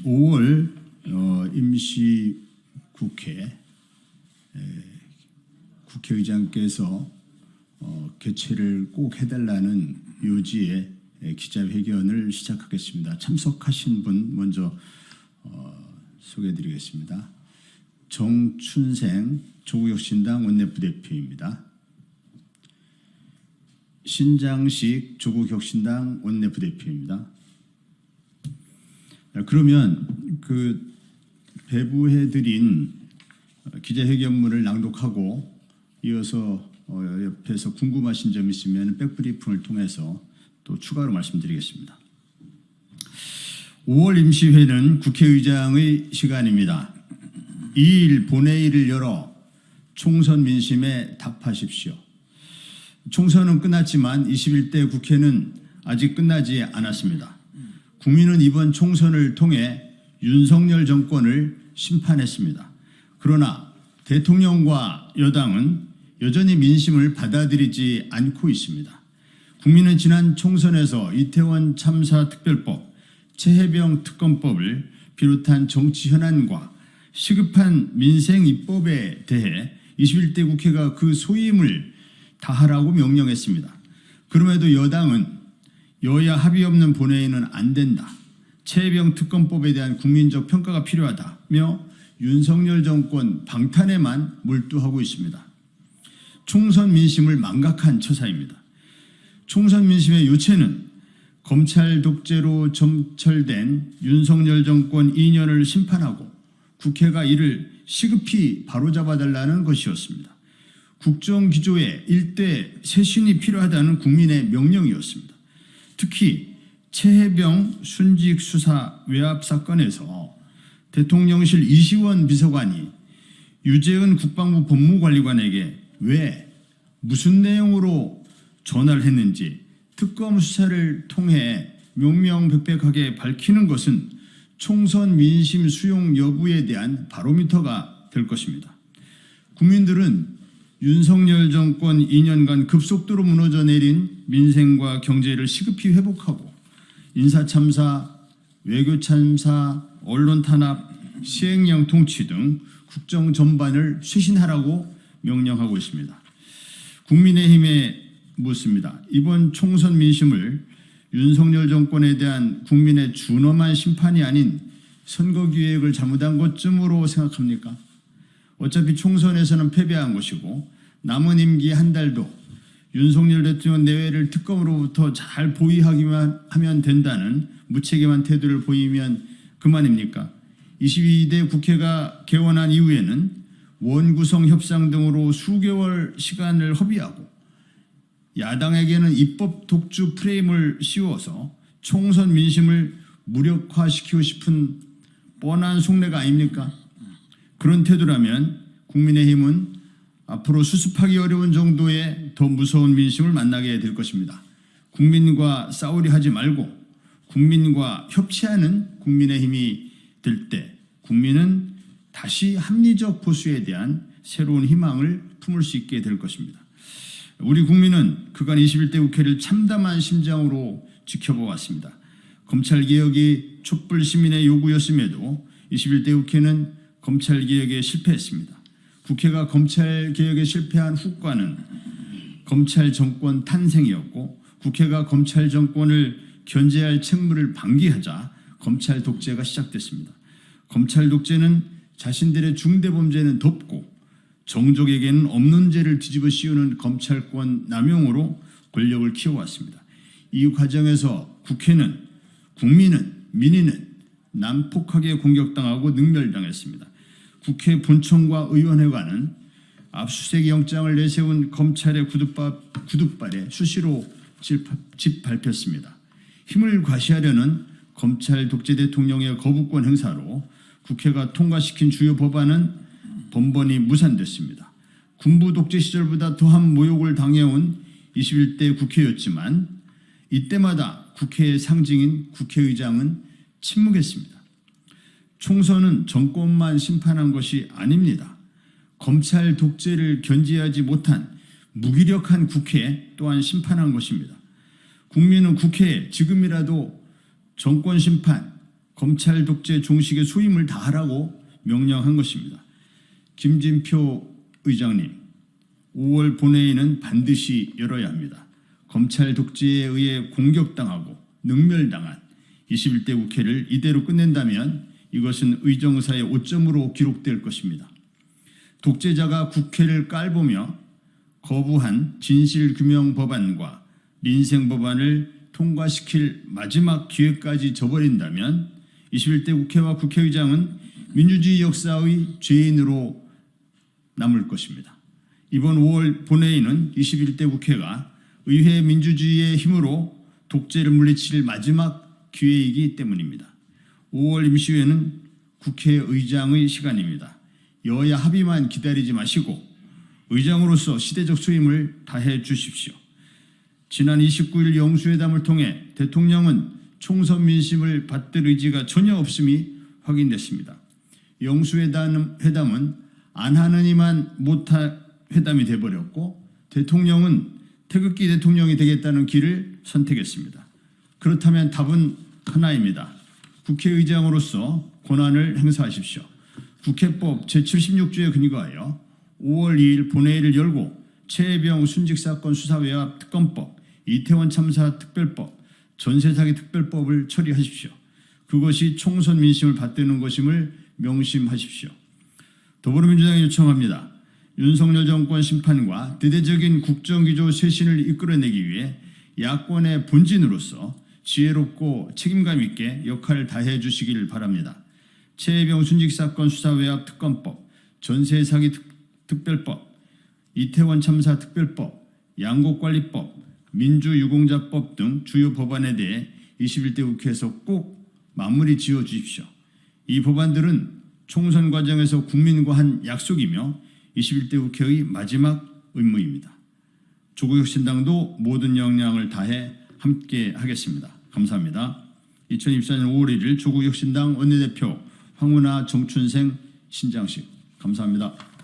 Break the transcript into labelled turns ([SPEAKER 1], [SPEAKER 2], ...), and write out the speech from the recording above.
[SPEAKER 1] 5월 임시국회 국회의장께서 개최를 꼭 해달라는 요지의 기자회견을 시작하겠습니다. 참석하신 분 먼저 소개해드리겠습니다. 정춘생 조국혁신당 원내부대표입니다. 신장식 조국혁신당 원내부대표입니다. 그러면 그 배부해드린 기자회견문을 낭독하고 이어서 옆에서 궁금하신 점 있으면 백브리핑을 통해서 또 추가로 말씀드리겠습니다. 5월 임시회는 국회의장의 시간입니다. 2일 본회의를 열어 총선 민심에 답하십시오. 총선은 끝났지만 21대 국회는 아직 끝나지 않았습니다. 국민은 이번 총선을 통해 윤석열 정권을 심판했습니다. 그러나 대통령과 여당은 여전히 민심을 받아들이지 않고 있습니다. 국민은 지난 총선에서 이태원 참사 특별법, 최혜병 특검법을 비롯한 정치 현안과 시급한 민생 입법에 대해 21대 국회가 그 소임을 다하라고 명령했습니다. 그럼에도 여당은 여야 합의 없는 본회의는 안 된다, 최혜병 특검법에 대한 국민적 평가가 필요하다며 윤석열 정권 방탄에만 몰두하고 있습니다. 총선 민심을 망각한 처사입니다. 총선 민심의 요체는 검찰 독재로 점철된 윤석열 정권 2년을 심판하고 국회가 이를 시급히 바로잡아달라는 것이었습니다. 국정기조에 일대 쇄신이 필요하다는 국민의 명령이었습니다. 특히 최혜병 순직 수사 외압 사건에서 대통령실 이시원 비서관이 유재은 국방부 법무관리관에게 왜 무슨 내용으로 전화를 했는지 특검 수사를 통해 명명백백하게 밝히는 것은 총선 민심 수용 여부에 대한 바로미터가 될 것입니다. 국민들은 윤석열 정권 2년간 급속도로 무너져 내린 민생과 경제를 시급히 회복하고 인사참사, 외교참사, 언론탄압, 시행령 통치 등 국정 전반을 쇄신하라고 명령하고 있습니다. 국민의힘에 묻습니다. 이번 총선 민심을 윤석열 정권에 대한 국민의 준엄한 심판이 아닌 선거기획을 잘못한 것쯤으로 생각합니까? 어차피 총선에서는 패배한 것이고 남은 임기 한 달도 윤석열 대통령 내외를 특검으로부터 잘 보위하기만 하면 된다는 무책임한 태도를 보이면 그만입니까? 22대 국회가 개원한 이후에는 원구성 협상 등으로 수개월 시간을 허비하고 야당에게는 입법 독주 프레임을 씌워서 총선 민심을 무력화시키고 싶은 뻔한 속내가 아닙니까? 그런 태도라면 국민의힘은 앞으로 수습하기 어려운 정도의 더 무서운 민심을 만나게 될 것입니다. 국민과 싸우려 하지 말고 국민과 협치하는 국민의힘이 될 때 국민은 다시 합리적 보수에 대한 새로운 희망을 품을 수 있게 될 것입니다. 우리 국민은 그간 21대 국회를 참담한 심정으로 지켜보았습니다. 검찰개혁이 촛불 시민의 요구였음에도 21대 국회는 검찰개혁에 실패했습니다. 국회가 검찰개혁에 실패한 후과는 검찰 정권 탄생이었고 국회가 검찰 정권을 견제할 책무를 방기하자 검찰 독재가 시작됐습니다. 검찰 독재는 자신들의 중대범죄는 덮고 정족에게는 없는 죄를 뒤집어 씌우는 검찰권 남용으로 권력을 키워왔습니다. 이 과정에서 국회는, 국민은, 민의는 난폭하게 공격당하고 능멸당했습니다. 국회 본청과 의원회관은 압수수색 영장을 내세운 검찰의 구둣발에 수시로 짓밟혔습니다. 힘을 과시하려는 검찰 독재 대통령의 거부권 행사로 국회가 통과시킨 주요 법안은 번번이 무산됐습니다. 군부 독재 시절보다 더한 모욕을 당해온 21대 국회였지만 이때마다 국회의 상징인 국회의장은 침묵했습니다. 총선은 정권만 심판한 것이 아닙니다. 검찰 독재를 견제하지 못한 무기력한 국회 또한 심판한 것입니다. 국민은 국회에 지금이라도 정권 심판, 검찰 독재 종식의 소임을 다하라고 명령한 것입니다. 김진표 의장님, 5월 본회의는 반드시 열어야 합니다. 검찰 독재에 의해 공격당하고 능멸당한 21대 국회를 이대로 끝낸다면 이것은 의정사의 오점으로 기록될 것입니다. 독재자가 국회를 깔보며 거부한 진실규명법안과 민생법안을 통과시킬 마지막 기회까지 저버린다면 21대 국회와 국회의장은 민주주의 역사의 죄인으로 남을 것입니다. 이번 5월 본회의는 21대 국회가 의회 민주주의의 힘으로 독재를 물리칠 마지막 기회이기 때문입니다. 5월 임시회는 국회의장의 시간입니다. 여야 합의만 기다리지 마시고 의장으로서 시대적 소임을 다해 주십시오. 지난 29일 영수회담을 통해 대통령은 총선 민심을 받들 의지가 전혀 없음이 확인됐습니다. 영수회담은 안 하느니만 못할 회담이 돼버렸고 대통령은 태극기 대통령이 되겠다는 길을 선택했습니다. 그렇다면 답은 하나입니다. 국회의장으로서 권한을 행사하십시오. 국회법 제76조에 근거하여 5월 2일 본회의를 열고 최혜병 순직사건 수사외압 특검법, 이태원 참사 특별법, 전세사기 특별법을 처리하십시오. 그것이 총선 민심을 받드는 것임을 명심하십시오. 더불어민주당이 요청합니다. 윤석열 정권 심판과 대대적인 국정기조 쇄신을 이끌어내기 위해 야권의 본진으로서 지혜롭고 책임감 있게 역할을 다해 주시길 바랍니다. 최혜병 순직사건 수사외압 특검법, 전세사기 특별법, 이태원 참사 특별법, 양곡관리법, 민주유공자법 등 주요 법안에 대해 21대 국회에서 꼭 마무리 지어 주십시오. 이 법안들은 총선 과정에서 국민과 한 약속이며 21대 국회의 마지막 의무입니다. 조국혁신당도 모든 역량을 다해 함께 하겠습니다. 감사합니다. 2024년 5월 1일 조국혁신당 원내대표 황운하 정춘생 신장식 감사합니다.